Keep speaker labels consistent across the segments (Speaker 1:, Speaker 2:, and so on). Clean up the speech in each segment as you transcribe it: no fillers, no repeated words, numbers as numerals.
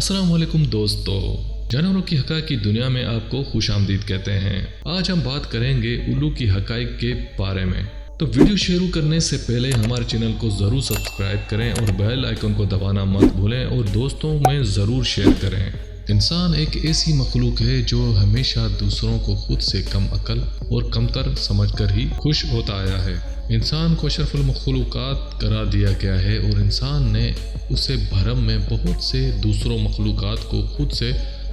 Speaker 1: अस्सलाम वालेकुम दोस्तों, जानवरों की हक़ाइक़ की दुनिया में आपको खुश आमदीद कहते हैं। आज हम बात करेंगे उल्लू की हक़ाइक़ के बारे में। तो वीडियो शुरू करने से पहले हमारे चैनल को ज़रूर सब्सक्राइब करें और बेल आइकन को दबाना मत भूलें और दोस्तों में ज़रूर शेयर करें। इंसान एक ऐसी मखलूक है जो हमेशा दूसरों को खुद से कम अकल और कमतर समझकर ही खुश होता आया है। इंसान को अशरफुल मखलूक़ात करार दिया गया है और इंसान ने उसे भरम में बहुत से दूसरों मखलूक़ात को खुद से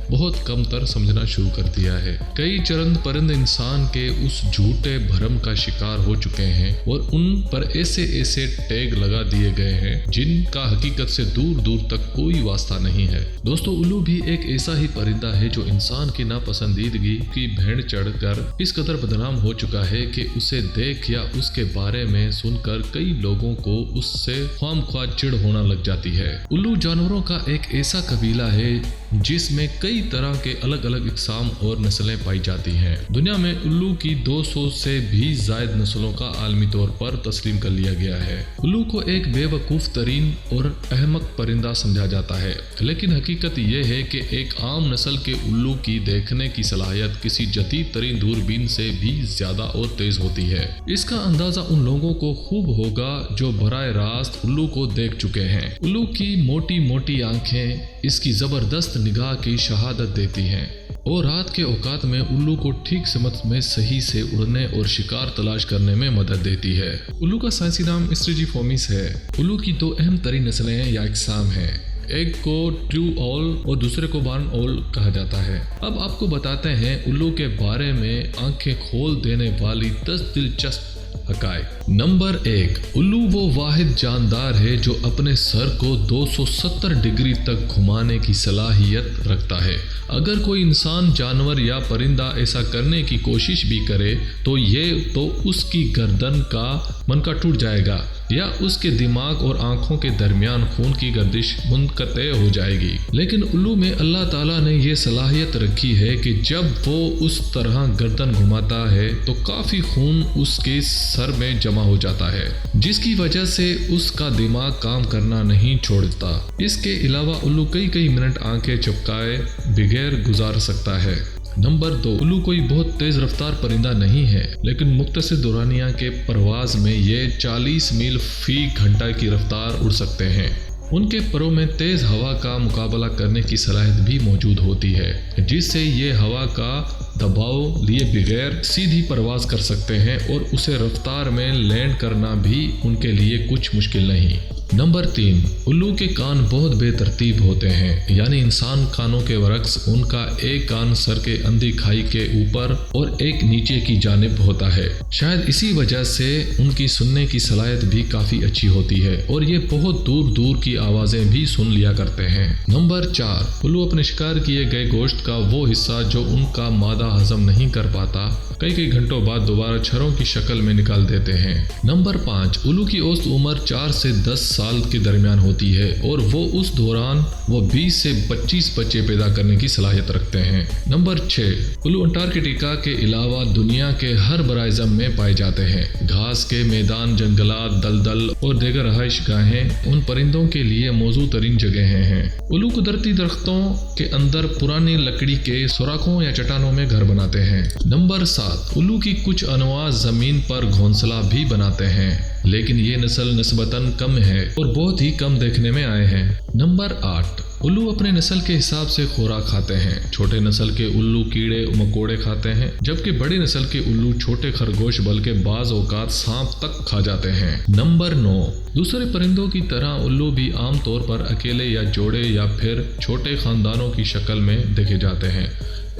Speaker 1: बहुत कमतर समझना शुरू कर दिया है। कई चरंद परिंद इंसान के उस झूठे भरम का शिकार हो चुके हैं और उन पर ऐसे ऐसे टैग लगा दिए गए हैं जिनका हकीकत से दूर दूर तक कोई वास्ता नहीं है। दोस्तों, उल्लू भी एक ऐसा ही परिंदा है जो इंसान की नापसंदीदगी की भेंट चढ़कर इस कदर बदनाम हो चुका है कि उसे देख या उसके बारे में सुनकर कई लोगों को उससे ख्वामख्वाह चिढ़ होना लग जाती है। उल्लू जानवरों का एक ऐसा कबीला है जिसमें कई तरह के अलग अलग इकसाम और नस्लें पाई जाती हैं। दुनिया में उल्लू की 200 से भी ज़ायद नस्लों का आलमी तौर पर तस्लीम कर लिया गया है। उल्लू को एक बेवकूफ़ तरीन और अहमक परिंदा समझा जाता है, लेकिन हकीकत यह है कि एक आम नस्ल के उल्लू की देखने की सलाहियत किसी जदीद तरीन दूरबीन से भी ज़्यादा और तेज़ होती है। इसका अंदाज़ा उन लोगों को खूब होगा जो बराह रास्त उल्लू को देख चुके हैं। उल्लू की मोटी मोटी आंखें इसकी ज़बरदस्त निगाह की शहादत देती हैं और रात के औकात में उल्लू को ठीक समत में सही से उड़ने और शिकार तलाश करने में मदद देती है। उल्लू का साइंसी नाम स्ट्रेजिफॉर्मिस है। उल्लू की दो अहम तरीन नस्लें या इकसाम हैं। एक को ट्रू ऑल और दूसरे को बार्न ऑल कहा जाता है। अब आपको बताते हैं उल्लू के बारे में आंखें खोल देने वाली 10 दिलचस्प हक़ाइक़। नंबर 1, उल्लू वो वाहिद जानदार है जो अपने सर को 270 डिग्री तक घुमाने की सलाहियत रखता है। अगर कोई इंसान, जानवर या परिंदा ऐसा करने की कोशिश भी करे तो उसकी गर्दन का मनका टूट जाएगा या उसके दिमाग और आंखों के दरमियान खून की गर्दिश मुनक़ते हो जाएगी। लेकिन उल्लू में अल्लाह ताला ने यह सलाहियत रखी है कि जब वो उस तरह गर्दन घुमाता है तो काफ़ी खून उसके सर में जमा हो जाता है, जिसकी वजह से उसका दिमाग काम करना नहीं छोड़ता। इसके अलावा उल्लू कई मिनट आंखें चपकाए बगैर गुजार सकता है। नंबर 2, उल्लू कोई बहुत तेज़ रफ्तार परिंदा नहीं है, लेकिन मुख्तसर दौरानिया के परवाज में ये 40 मील फी घंटा की रफ्तार उड़ सकते हैं। उनके परों में तेज़ हवा का मुकाबला करने की सलाहियत भी मौजूद होती है, जिससे ये हवा का दबाव लिए बगैर सीधी परवाज कर सकते हैं और उसे रफ्तार में लैंड करना भी उनके लिए कुछ मुश्किल नहीं। नंबर 3, उल्लू के कान बहुत बेतरतीब होते हैं, यानी इंसान कानों के बरक्स उनका एक कान सर के अंधी खाई के ऊपर और एक नीचे की जानिब होता है। शायद इसी वजह से उनकी सुनने की सलाहियत भी काफ़ी अच्छी होती है और ये बहुत दूर दूर की आवाज़ें भी सुन लिया करते हैं। नंबर 4, उल्लू अपने शिकार किए गए गोश्त का वो हिस्सा जो उनका मादा हजम नहीं कर पाता कई घंटों बाद दोबारा छरों की शक्ल में निकाल देते हैं। नंबर 5, उल्लू की औसत उम्र 4 से 10 साल के दरमियान होती है और वो उस दौरान 20 से 25 बच्चे पैदा करने की सलाहियत रखते हैं। नंबर 6, उल्लू अंटार्कटिका के अलावा दुनिया के हर बराइज़म में पाए जाते हैं। घास के मैदान, जंगलात, दलदल और दीगर रहाइश गाहें उन परिंदों के लिए मौजूद तरीन जगहें हैं। उल्लू कुदरती दरख्तों के अंदर पुरानी लकड़ी के सुराखों या चट्टानों में घर बनाते हैं। नंबर 7, उल्लू की कुछ अनवा ज़मीन पर घोंसला भी बनाते हैं, लेकिन ये नस्ल निस्बतन कम है और बहुत ही कम देखने में आए हैं। नंबर 8, उल्लू अपने नस्ल के हिसाब से खुराक खाते हैं। छोटे नस्ल के उल्लू कीड़े मकोड़े खाते हैं, जबकि बड़ी नस्ल के उल्लू छोटे खरगोश बल्कि बाज़ औक़ात सांप तक खा जाते हैं। नंबर 9, दूसरे परिंदों की तरह उल्लू भी आम तौर पर अकेले या जोड़े या फिर छोटे ख़ानदानों की शक्ल में देखे जाते हैं।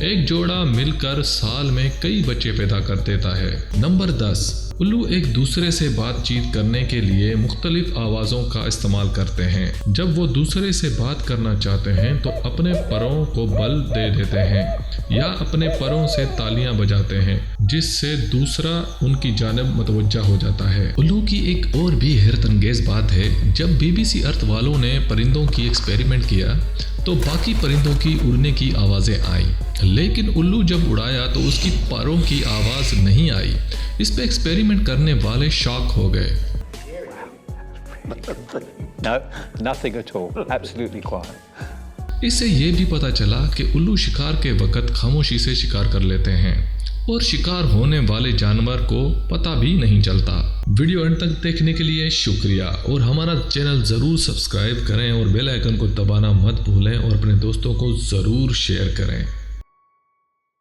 Speaker 1: एक जोड़ा मिलकर साल में कई बच्चे पैदा कर देता है। नंबर 10, उल्लू एक दूसरे से बातचीत करने के लिए मुख्तलिफ आवाज़ों का इस्तेमाल करते हैं। जब वो दूसरे से बात करना चाहते हैं तो अपने परों को बल दे देते हैं या अपने परों से तालियां बजाते हैं, जिससे दूसरा उनकी जानिब मतवज्जा हो जाता है। उल्लू की एक और भी हैरतअंगेज़ बात है, जब BBC अर्थ वालों ने परिंदों की एक्सपेरिमेंट किया तो बाकी परिंदों की उड़ने की आवाज़ें आईं, लेकिन उल्लू जब उड़ाया तो उसकी परों की आवाज़ नहीं आई। इस पे एक्सपेरिमेंट करने वाले शॉक हो गए।
Speaker 2: No, nothing at all. Absolutely quiet.
Speaker 1: इससे ये भी पता चला कि उल्लू शिकार के वक्त खामोशी से शिकार कर लेते हैं और शिकार होने वाले जानवर को पता भी नहीं चलता। वीडियो अंत तक देखने के लिए शुक्रिया और हमारा चैनल ज़रूर सब्सक्राइब करें और बेल आइकन को दबाना मत भूलें और अपने दोस्तों को ज़रूर शेयर करें।